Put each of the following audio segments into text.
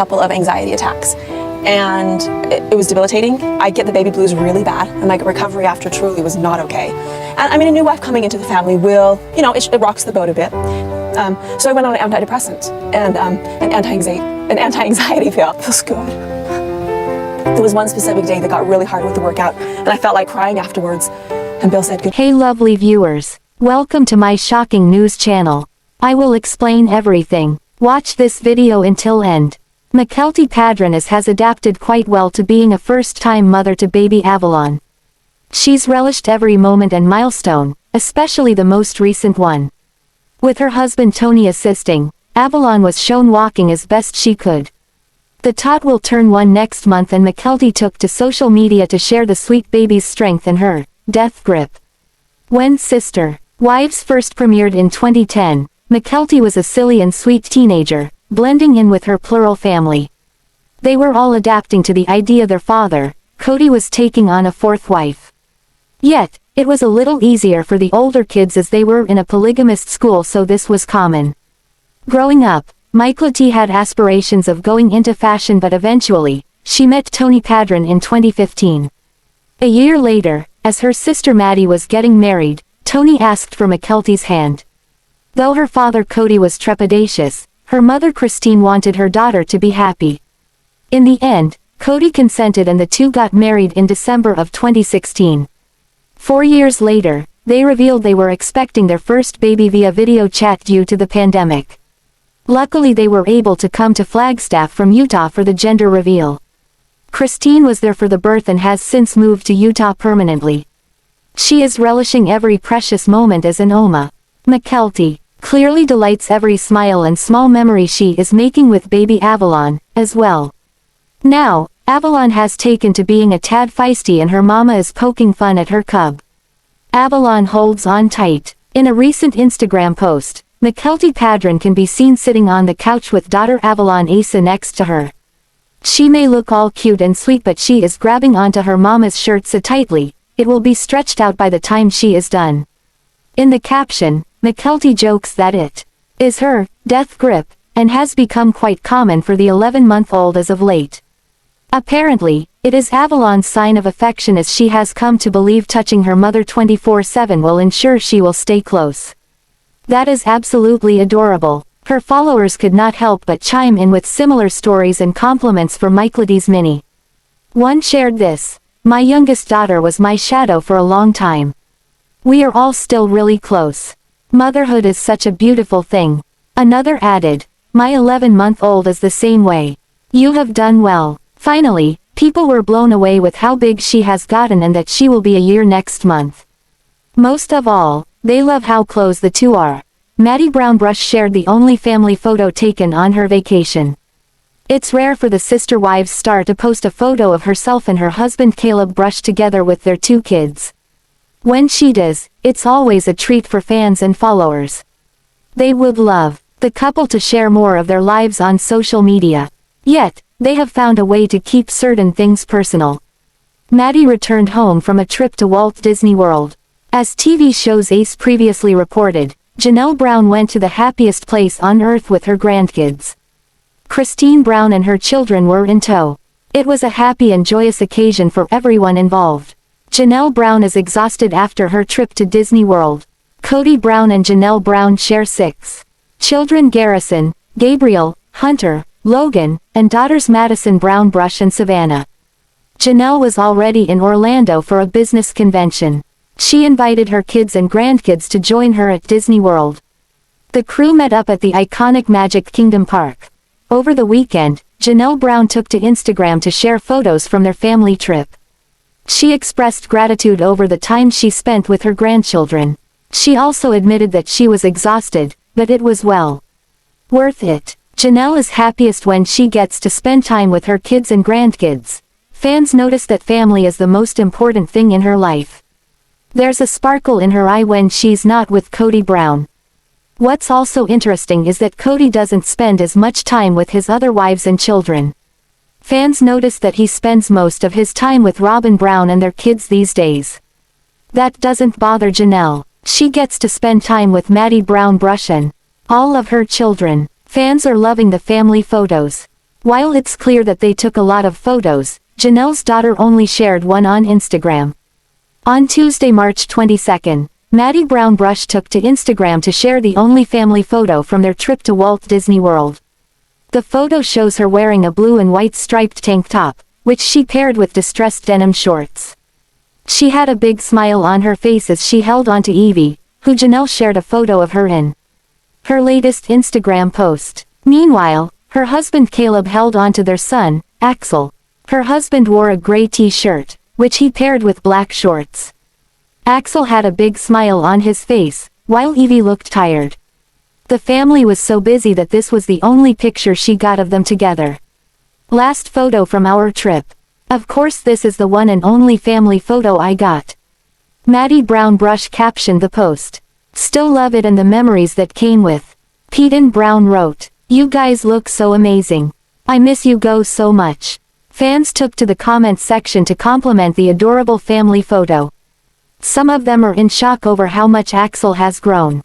couple of anxiety attacks, and it was debilitating. I get the baby blues really bad, and my recovery after Truly was not okay. And I mean, a new wife coming into the family will, you know, it rocks the boat a bit. So I went on an antidepressant and an anti-anxiety pill. Feels good. There was one specific day that got really hard with the workout, and I felt like crying afterwards. And Bill said, "Hey lovely viewers, welcome to my shocking news channel. I will explain everything. Watch this video until end." Mykelti Paedon has adapted quite well to being a first-time mother to baby Avalon. She's relished every moment and milestone, especially the most recent one. With her husband Tony assisting, Avalon was shown walking as best she could. The tot will turn 1 next month, and Mykelti took to social media to share the sweet baby's strength and her death grip. When Sister Wives first premiered in 2010, Mykelti was a silly and sweet teenager, blending in with her plural family. They were all adapting to the idea their father, Kody, was taking on a 4th wife. Yet, it was a little easier for the older kids as they were in a polygamist school, so this was common. Growing up, Mykelti had aspirations of going into fashion, but eventually, she met Tony Paedon in 2015. A year later, as her sister Maddie was getting married, Tony asked for Mykelti's hand. Though her father Kody was trepidatious, her mother Christine wanted her daughter to be happy. In the end, Kody consented, and the two got married in December of 2016. 4 years later, they revealed they were expecting their first baby via video chat due to the pandemic. Luckily, they were able to come to Flagstaff from Utah for the gender reveal. Christine was there for the birth and has since moved to Utah permanently. She is relishing every precious moment as an Oma. Mykelti clearly delights every smile and small memory she is making with baby Avalon, as well. Now, Avalon has taken to being a tad feisty, and her mama is poking fun at her cub. Avalon holds on tight. In a recent Instagram post, Mykelti Paedon can be seen sitting on the couch with daughter Avalon Asa next to her. She may look all cute and sweet, but she is grabbing onto her mama's shirt so tightly, it will be stretched out by the time she is done. In the caption, Mykelti jokes that it is her death grip, and has become quite common for the 11-month-old as of late. Apparently, it is Avalon's sign of affection, as she has come to believe touching her mother 24/7 will ensure she will stay close. That is absolutely adorable. Her followers could not help but chime in with similar stories and compliments for Mykelti's mini. One shared this: "My youngest daughter was my shadow for a long time. We are all still really close. Motherhood is such a beautiful thing." Another added, "My 11-month-old is the same way. You have done well." Finally, people were blown away with how big she has gotten and that she will be a year next month. Most of all, they love how close the two are. Meri Brown shared the only family photo taken on her vacation. It's rare for the Sister Wives star to post a photo of herself and her husband Caleb together with their 2 kids. When she does, it's always a treat for fans and followers. They would love the couple to share more of their lives on social media. Yet, they have found a way to keep certain things personal. Maddie returned home from a trip to Walt Disney World. As TV shows Ace previously reported, Janelle Brown went to the happiest place on earth with her grandkids. ChristineBrown and her children were in tow. It was a happy and joyous occasion for everyone involved. Janelle Brown is exhausted after her trip to Disney World. KodyBrown and Janelle Brown share 6 children: Garrison, Gabriel, Hunter, Logan, and daughters Madison Brown and Savanah. Janelle was already in Orlando for a business convention. She invited her kids and grandkids to join her at Disney World. The crew met up at the iconic Magic Kingdom Park. Over the weekend, Janelle Brown took to Instagram to share photos from their family trip. She expressed gratitude over the time she spent with her grandchildren. She also admitted that she was exhausted, but it was well worth it. Janelle is happiest when she gets to spend time with her kids and grandkids. Fans notice that family is the most important thing in her life. There's a sparkle in her eye when she's not with KodyBrown. What's also interesting is that Kody doesn't spend as much time with his other wives and children. Fans notice that he spends most of his time with RobynBrown and their kids these days. That doesn't bother Janelle. She gets to spend time with Meri Brown and all of her children. Fans are loving the family photos. While it's clear that they took a lot of photos, Janelle's daughter only shared one on Instagram. On Tuesday, March 22, Meri Brown took to Instagram to share the only family photo from their trip to Walt Disney World. The photo shows her wearing a blue and white striped tank top, which she paired with distressed denim shorts. She had a big smile on her face as she held onto Evie, who Janelle shared a photo of her in her latest Instagram post. Meanwhile, her husband Caleb held onto their son, Axel. Her husband wore a gray t-shirt, which he paired with black shorts. Axel had a big smile on his face, while Evie looked tired. The family was so busy that this was the only picture she got of them together. Last photo from our trip. Of course this is the one and only family photo I got. Meri Brown captioned the post. Still love it and the memories that came with. Paedon Brown wrote, "You guys look so amazing. I miss you go so much." Fans took to the comments section to compliment the adorable family photo. Some of them are in shock over how much Axel has grown.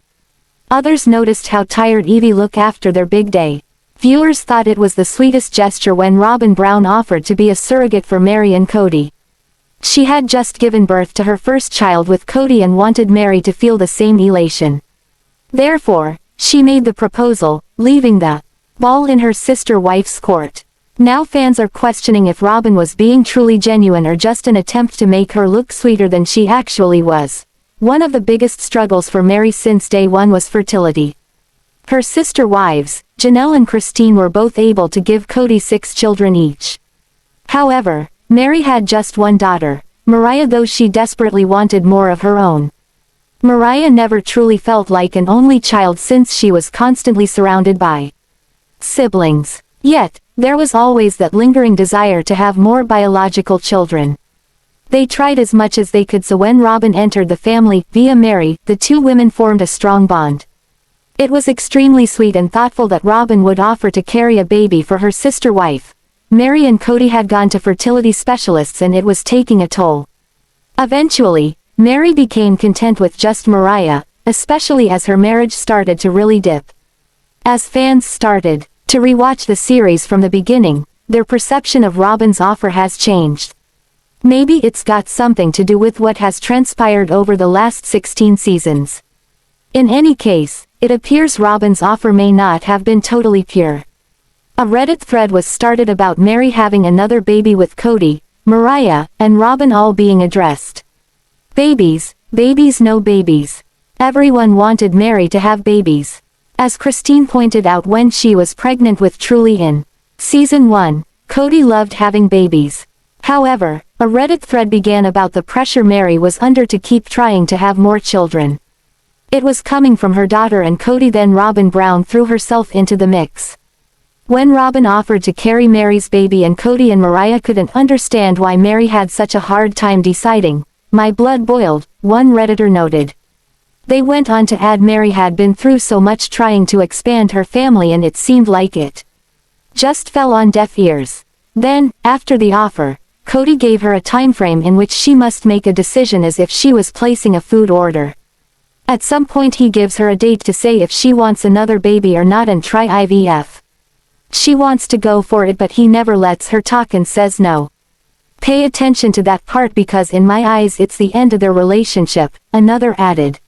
Others noticed how tired Evie looked after their big day. Viewers thought it was the sweetest gesture when RobynBrown offered to be a surrogate for Meri and Kody. She had just given birth to her first child with Kody and wanted Meri to feel the same elation. Therefore, she made the proposal, leaving the ball in her sister wife's court. Now fans are questioning if Robyn was being truly genuine or just an attempt to make her look sweeter than she actually was. One of the biggest struggles for Meri since day one was fertility. Her sister wives, Janelle and Christine, were both able to give Kody 6 children each. However, Meri had just one daughter, Mariah, though she desperately wanted more of her own. Mariah never truly felt like an only child since she was constantly surrounded by siblings. Yet, there was always that lingering desire to have more biological children. They tried as much as they could, so when Robyn entered the family via Meri, the two women formed a strong bond. It was extremely sweet and thoughtful that Robyn would offer to carry a baby for her sister wife. Meri and Kody had gone to fertility specialists and it was taking a toll. Eventually, Meri became content with just Mariah, especially as her marriage started to really dip. As fans started to rewatch the series from the beginning, their perception of Robyn's offer has changed. Maybe it's got something to do with what has transpired over the last 16 seasons. In any case, it appears Robyn's offer may not have been totally pure. A Reddit thread was started about Meri having another baby with Kody, Mariah, and Robyn, all being addressed. Babies, babies, no babies. Everyone wanted Meri to have babies. As Christine pointed out when she was pregnant with Truely in Season 1, Kody loved having babies. However, a Reddit thread began about the pressure Meri was under to keep trying to have more children. It was coming from her daughter and Kody. Then RobynBrown threw herself into the mix. When Robyn offered to carry Meri's baby and Kody and Mariah couldn't understand why Meri had such a hard time deciding, "My blood boiled," one Redditor noted. They went on to add Meri had been through so much trying to expand her family and it seemed like it just fell on deaf ears. Then, after the offer, Kody gave her a time frame in which she must make a decision as if she was placing a food order. At some point he gives her a date to say if she wants another baby or not and try IVF. She wants to go for it, but he never lets her talk and says no. "Pay attention to that part because in my eyes it's the end of their relationship," another added.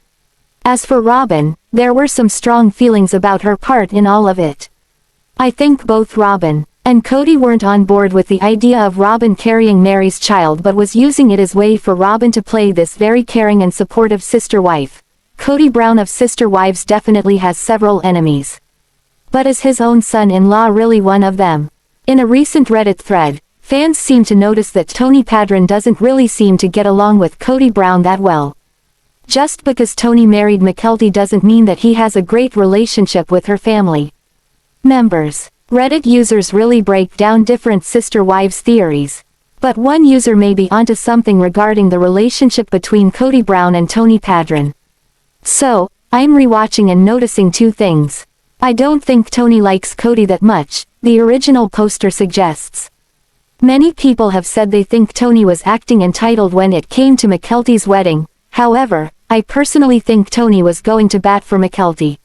As for Robyn, there were some strong feelings about her part in all of it. I think both Robyn and Kody weren't on board with the idea of Robyn carrying Meri's child, but was using it as way for Robyn to play this very caring and supportive sister wife. KodyBrown of Sister Wives definitely has several enemies. But is his own son-in-law really one of them? In a recent Reddit thread, fans seem to notice that Tony Paedon doesn't really seem to get along with KodyBrown that well. Just because Tony married Mykelti doesn't mean that he has a great relationship with her family members. Reddit users really break down different sister wives theories. But one user may be onto something regarding the relationship between KodyBrown and Tony Paedon. So, I'm rewatching and noticing two things. I don't think Tony likes Kody that much, the original poster suggests. Many people have said they think Tony was acting entitled when it came to Mykelti's wedding. However, I personally think Tony was going to bat for Mykelti.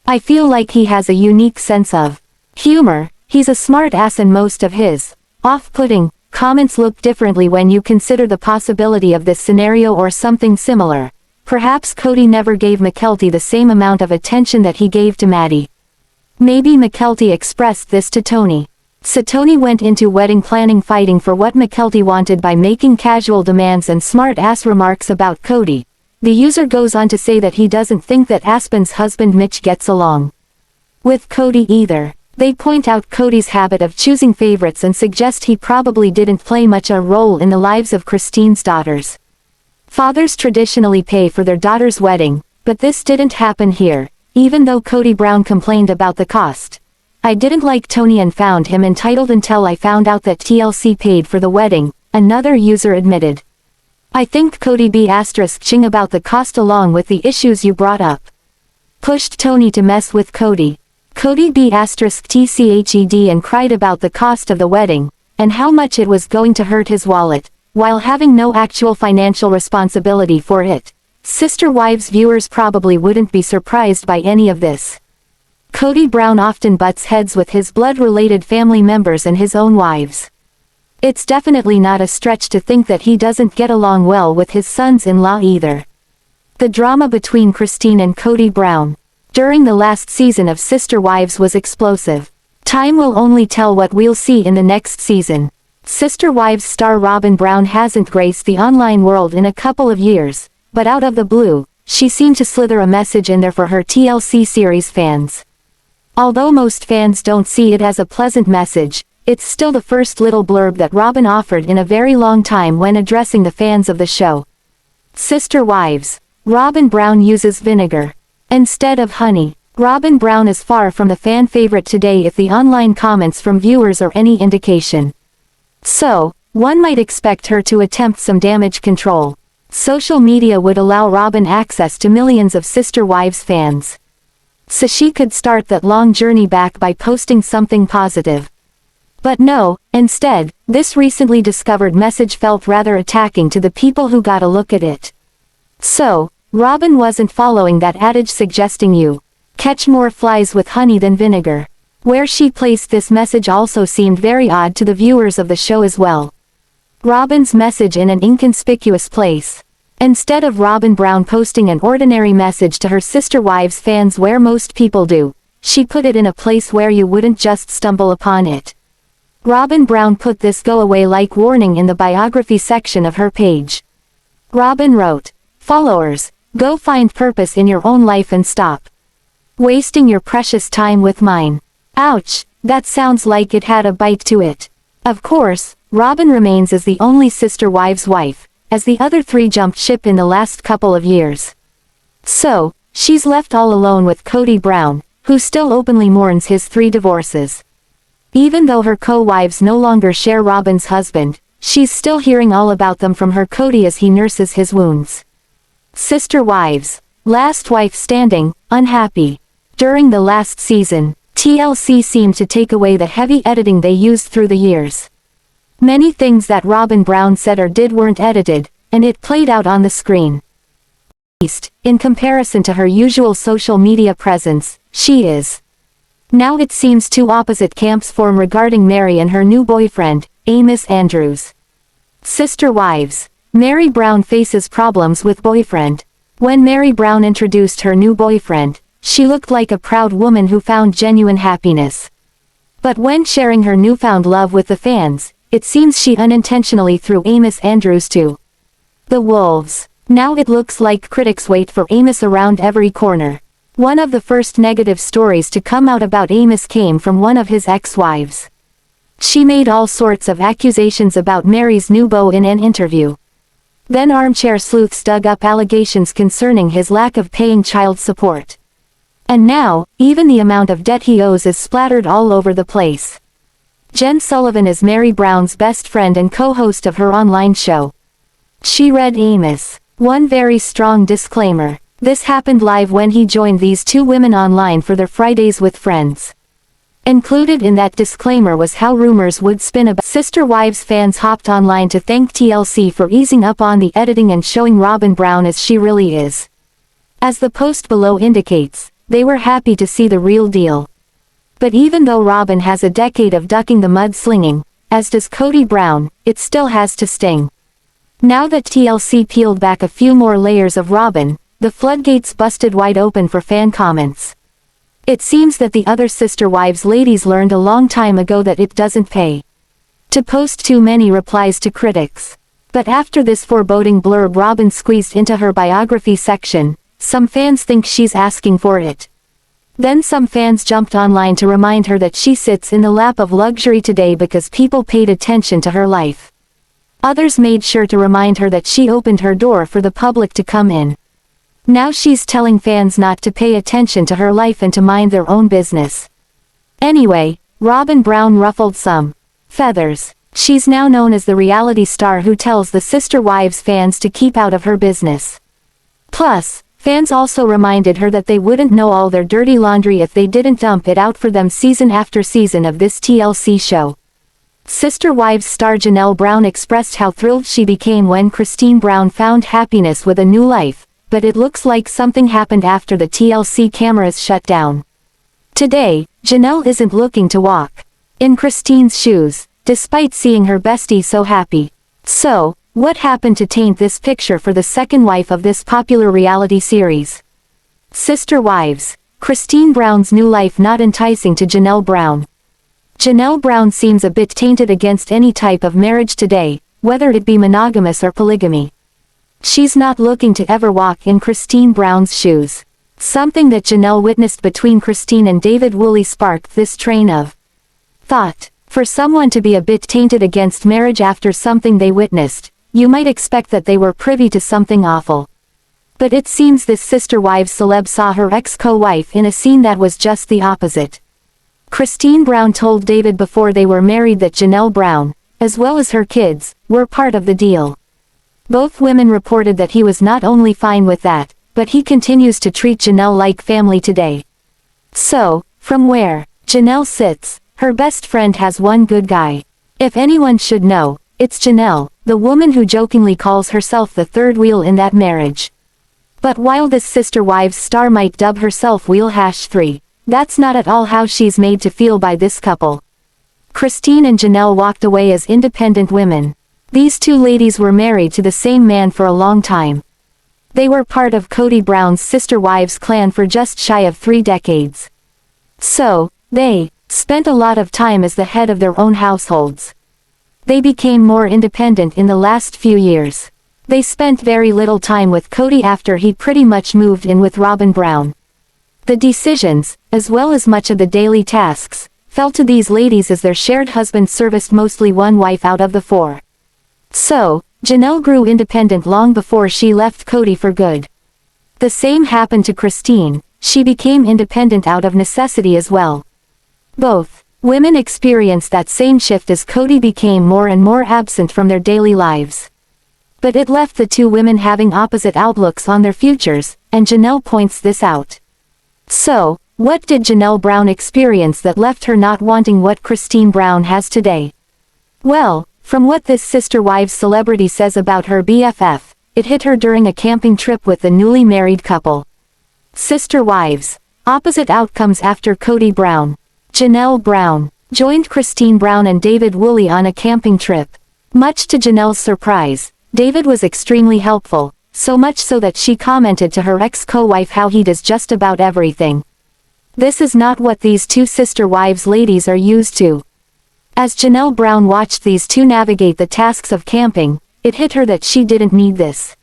I feel like he has a unique sense of humor, He's a smart ass and most of his off-putting comments look differently when you consider the possibility of this scenario or something similar. Perhaps Kody never gave Mykelti the same amount of attention that he gave to Maddie. Maybe Mykelti expressed this to Tony. So Tony went into wedding planning fighting for what Mykelti wanted by making casual demands and smart-ass remarks about Kody. The user goes on to say that he doesn't think that Aspyn's husband Mitch gets along with Kody either. They point out Kody's habit of choosing favorites and suggest he probably didn't play much a role in the lives of Christine's daughters. Fathers traditionally pay for their daughter's wedding, but this didn't happen here, even though KodyBrown complained about the cost. I didn't like Tony and found him entitled until I found out that TLC paid for the wedding, another user admitted. I think Kody *ching about the cost along with the issues you brought up pushed Tony to mess with Kody. Kody *tched and cried about the cost of the wedding, and how much it was going to hurt his wallet, while having no actual financial responsibility for it. Sister Wives viewers probably wouldn't be surprised by any of this. KodyBrown often butts heads with his blood-related family members and his own wives. It's definitely not a stretch to think that he doesn't get along well with his sons-in-law either. The drama between Christine and KodyBrown during the last season of Sister Wives was explosive. Time will only tell what we'll see in the next season. Sister Wives star RobynBrown hasn't graced the online world in a couple of years, but out of the blue, she seemed to slither a message in there for her TLC series fans. Although most fans don't see it as a pleasant message, it's still the first little blurb that Robyn offered in a very long time when addressing the fans of the show. Sister Wives. RobynBrown uses vinegar instead of honey. RobynBrown is far from the fan favorite today if the online comments from viewers are any indication. So, one might expect her to attempt some damage control. Social media would allow Robyn access to millions of Sister Wives fans. So she could start that long journey back by posting something positive. But no, instead, this recently discovered message felt rather attacking to the people who got a look at it. So, Robyn wasn't following that adage suggesting you catch more flies with honey than vinegar. Where she placed this message also seemed very odd to the viewers of the show as well. Robyn's message in an inconspicuous place. Instead of RobynBrown posting an ordinary message to her Sister Wives fans where most people do, she put it in a place where you wouldn't just stumble upon it. RobynBrown put this go-away-like warning in the biography section of her page. Robyn wrote, "Followers, go find purpose in your own life and stop wasting your precious time with mine." Ouch, that sounds like it had a bite to it. Of course, Robyn remains as the only Sister Wives wife, as the other three jumped ship in the last couple of years. So, she's left all alone with KodyBrown, who still openly mourns his 3 divorces. Even though her co-wives no longer share Robyn's husband, she's still hearing all about them from her Kody as he nurses his wounds. Sister Wives. Last wife standing, unhappy. During the last season, TLC seemed to take away the heavy editing they used through the years. Many things that RobynBrown said or did weren't edited, and it played out on the screen. At least, in comparison to her usual social media presence, she is. Now it seems two opposite camps form regarding Meri and her new boyfriend, Amos Andrews. Sister Wives. Meri Brown faces problems with boyfriend. When Meri Brown introduced her new boyfriend, she looked like a proud woman who found genuine happiness. But when sharing her newfound love with the fans, it seems she unintentionally threw Amos Andrews to the wolves. Now it looks like critics wait for Amos around every corner. One of the first negative stories to come out about Amos came from one of his ex-wives. She made all sorts of accusations about Meri's new beau in an interview. Then armchair sleuths dug up allegations concerning his lack of paying child support. And now, even the amount of debt he owes is splattered all over the place. Jen Sullivan is Meri Brown's best friend and co-host of her online show. She read Amos. One very strong disclaimer. This happened live when he joined these two women online for their Fridays with Friends. Included in that disclaimer was how rumors would spin about Sister Wives fans hopped online to thank TLC for easing up on the editing and showing RobynBrown as she really is. As the post below indicates, they were happy to see the real deal. But even though Robyn has a decade of ducking the mudslinging, as does KodyBrown, it still has to sting. Now that TLC peeled back a few more layers of Robyn, the floodgates busted wide open for fan comments. It seems that the other Sister Wives ladies learned a long time ago that it doesn't pay to post too many replies to critics. But after this foreboding blurb Robyn squeezed into her biography section, some fans think she's asking for it. Then some fans jumped online to remind her that she sits in the lap of luxury today because people paid attention to her life. Others made sure to remind her that she opened her door for the public to come in. Now she's telling fans not to pay attention to her life and to mind their own business. Anyway, RobynBrown ruffled some feathers. She's now known as the reality star who tells the Sister Wives fans to keep out of her business. Plus, fans also reminded her that they wouldn't know all their dirty laundry if they didn't dump it out for them season after season of this TLC show. Sister Wives star Janelle Brown expressed how thrilled she became when ChristineBrown found happiness with a new life, but it looks like something happened after the TLC cameras shut down. Today, Janelle isn't looking to walk in Christine's shoes, despite seeing her bestie so happy. So, what happened to taint this picture for the second wife of this popular reality series? Sister Wives, ChristineBrown's new life not enticing to Janelle Brown. Janelle Brown seems a bit tainted against any type of marriage today, whether it be monogamous or polygamy. She's not looking to ever walk in ChristineBrown's shoes. Something that Janelle witnessed between Christine and Devid Woolley sparked this train of thought. For someone to be a bit tainted against marriage after something they witnessed, you might expect that they were privy to something awful. But it seems this Sister Wives celeb saw her ex-co-wife in a scene that was just the opposite. ChristineBrown told Devid before they were married that Janelle Brown, as well as her kids, were part of the deal. Both women reported that he was not only fine with that, but he continues to treat Janelle like family today. So, from where Janelle sits, her best friend has one good guy. If anyone should know, it's Janelle, the woman who jokingly calls herself the third wheel in that marriage. But while this Sister Wives star might dub herself Wheel #3, that's not at all how she's made to feel by this couple. Christine and Janelle walked away as independent women. These two ladies were married to the same man for a long time. They were part of KodyBrown's Sister Wives clan for just shy of 3 decades. So, they spent a lot of time as the head of their own households. They became more independent in the last few years. They spent very little time with Kody after he pretty much moved in with RobynBrown. The decisions, as well as much of the daily tasks, fell to these ladies as their shared husband serviced mostly one wife out of the 4. So, Janelle grew independent long before she left Kody for good. The same happened to Christine, she became independent out of necessity as well. Both women experienced that same shift as Kody became more and more absent from their daily lives. But it left the two women having opposite outlooks on their futures, and Janelle points this out. So, what did Janelle Brown experience that left her not wanting what ChristineBrown has today? Well, from what this Sister Wives celebrity says about her BFF, it hit her during a camping trip with the newly married couple. Sister Wives, opposite outcomes after KodyBrown. Janelle Brown joined ChristineBrown and Devid Woolley on a camping trip. Much to Janelle's surprise, Devid was extremely helpful, so much so that she commented to her ex-co-wife how he does just about everything. This is not what these two Sister Wives ladies are used to. As Janelle Brown watched these two navigate the tasks of camping, it hit her that she didn't need this.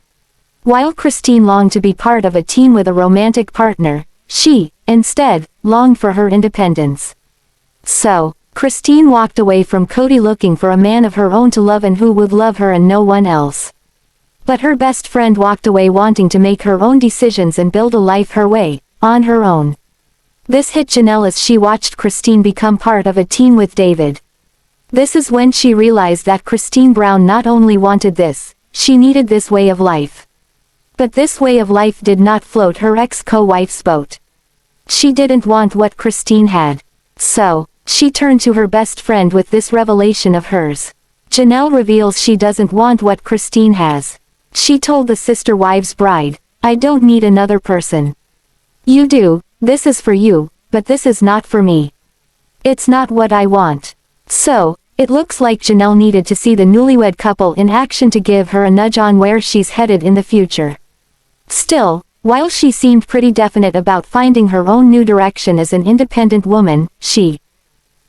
While Christine longed to be part of a team with a romantic partner, she, instead, longed for her independence. So, Christine walked away from Kody looking for a man of her own to love and who would love her and no one else. But her best friend walked away wanting to make her own decisions and build a life her way, on her own. This hit Janelle as she watched Christine become part of a team with Devid. This is when she realized that ChristineBrown not only wanted this, she needed this way of life. But this way of life did not float her ex-co-wife's boat. She didn't want what Christine had. So, she turned to her best friend with this revelation of hers. Janelle reveals she doesn't want what Christine has. She told the Sister Wives bride, "I don't need another person. You do, this is for you, but this is not for me." It's not what I want. So, it looks like Janelle needed to see the newlywed couple in action to give her a nudge on where she's headed in the future. Still, while she seemed pretty definite about finding her own new direction as an independent woman, she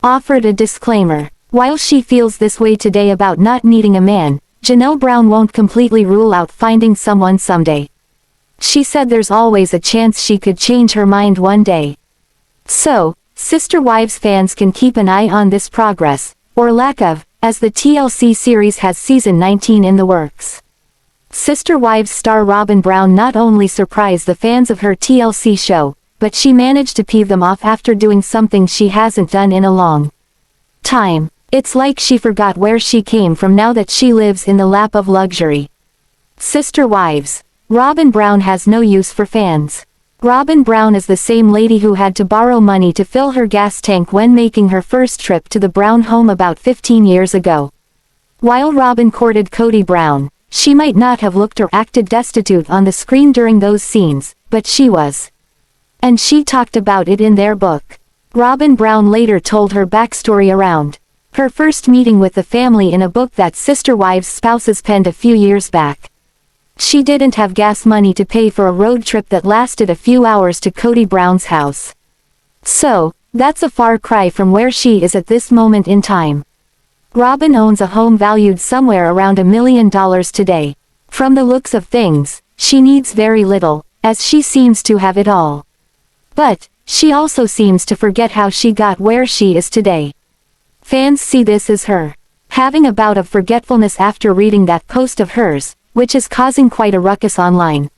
offered a disclaimer. While she feels this way today about not needing a man, Janelle Brown won't completely rule out finding someone someday. She said there's always a chance she could change her mind one day. So, Sister Wives fans can keep an eye on this progress, or lack of, as the TLC series has season 19 in the works. Sister Wives star RobynBrown not only surprised the fans of her TLC show, but she managed to peeve them off after doing something she hasn't done in a long time. It's like she forgot where she came from now that she lives in the lap of luxury. Sister Wives. RobynBrown has no use for fans. RobynBrown is the same lady who had to borrow money to fill her gas tank when making her first trip to the Brown home about 15 years ago. While Robyn courted KodyBrown, she might not have looked or acted destitute on the screen during those scenes, but she was. And she talked about it in their book. RobynBrown later told her backstory around her first meeting with the family in a book that Sister Wives spouses penned a few years back. She didn't have gas money to pay for a road trip that lasted a few hours to KodyBrown's house. So, that's a far cry from where she is at this moment in time. Robyn owns a home valued somewhere around $1 million today. From the looks of things, she needs very little, as she seems to have it all. But, she also seems to forget how she got where she is today. Fans see this as her having a bout of forgetfulness after reading that post of hers, which is causing quite a ruckus online.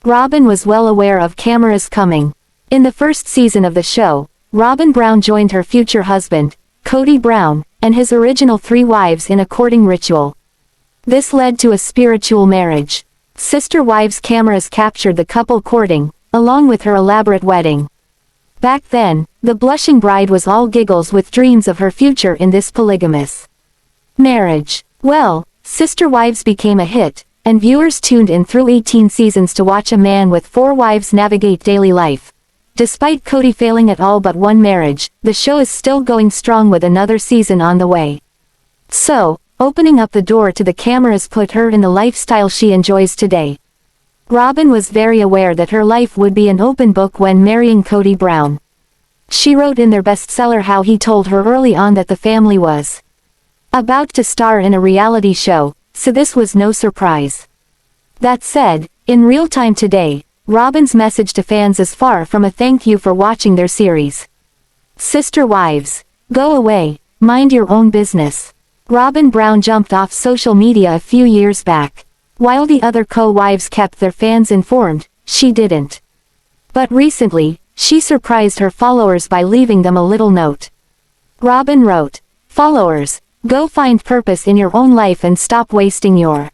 Robyn was well aware of cameras coming. In the first season of the show, RobynBrown joined her future husband, KodyBrown, and his original 3 wives in a courting ritual. This led to a spiritual marriage. Sister Wives cameras captured the couple courting, along with her elaborate wedding. Back then, the blushing bride was all giggles with dreams of her future in this polygamous marriage. Well, Sister Wives became a hit, and viewers tuned in through 18 seasons to watch a man with 4 wives navigate daily life. Despite Kody failing at all but one marriage, the show is still going strong with another season on the way. So, opening up the door to the cameras put her in the lifestyle she enjoys today. Robyn was very aware that her life would be an open book when marrying KodyBrown. She wrote in their bestseller how he told her early on that the family was about to star in a reality show, so this was no surprise. That said, in real time today, Robyn's message to fans is far from a thank you for watching their series. Sister Wives. Go away, mind your own business. RobynBrown jumped off social media a few years back. While the other co-wives kept their fans informed, she didn't. But recently, she surprised her followers by leaving them a little note. Robyn wrote, "Followers, go find purpose in your own life and stop wasting your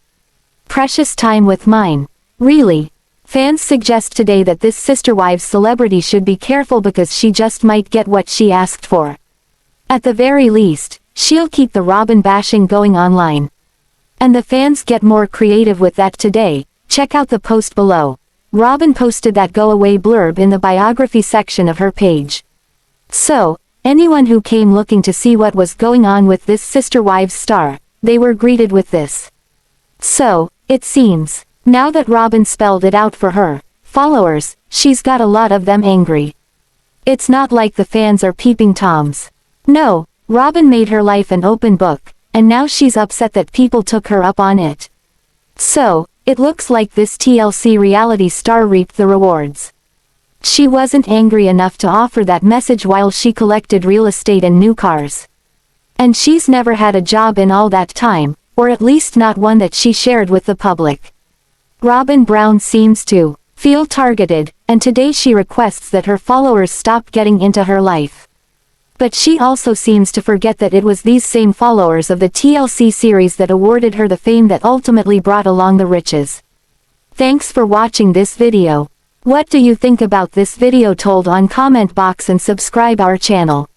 precious time with mine." Really? Fans suggest today that this Sister Wives celebrity should be careful because she just might get what she asked for. At the very least, she'll keep the Robyn bashing going online. And the fans get more creative with that today. Check out the post below. Robyn posted that go away blurb in the biography section of her page. So, anyone who came looking to see what was going on with this Sister Wives star, they were greeted with this. So, it seems, now that Robyn spelled it out for her followers, she's got a lot of them angry. It's not like the fans are peeping toms. No, Robyn made her life an open book, and now she's upset that people took her up on it. So, it looks like this TLC reality star reaped the rewards. She wasn't angry enough to offer that message while she collected real estate and new cars. And she's never had a job in all that time, or at least not one that she shared with the public. RobynBrown seems to feel targeted, and today she requests that her followers stop getting into her life. But she also seems to forget that it was these same followers of the TLC series that awarded her the fame that ultimately brought along the riches. Thanks for watching this video. What do you think about this video? Told on comment box and subscribe our channel.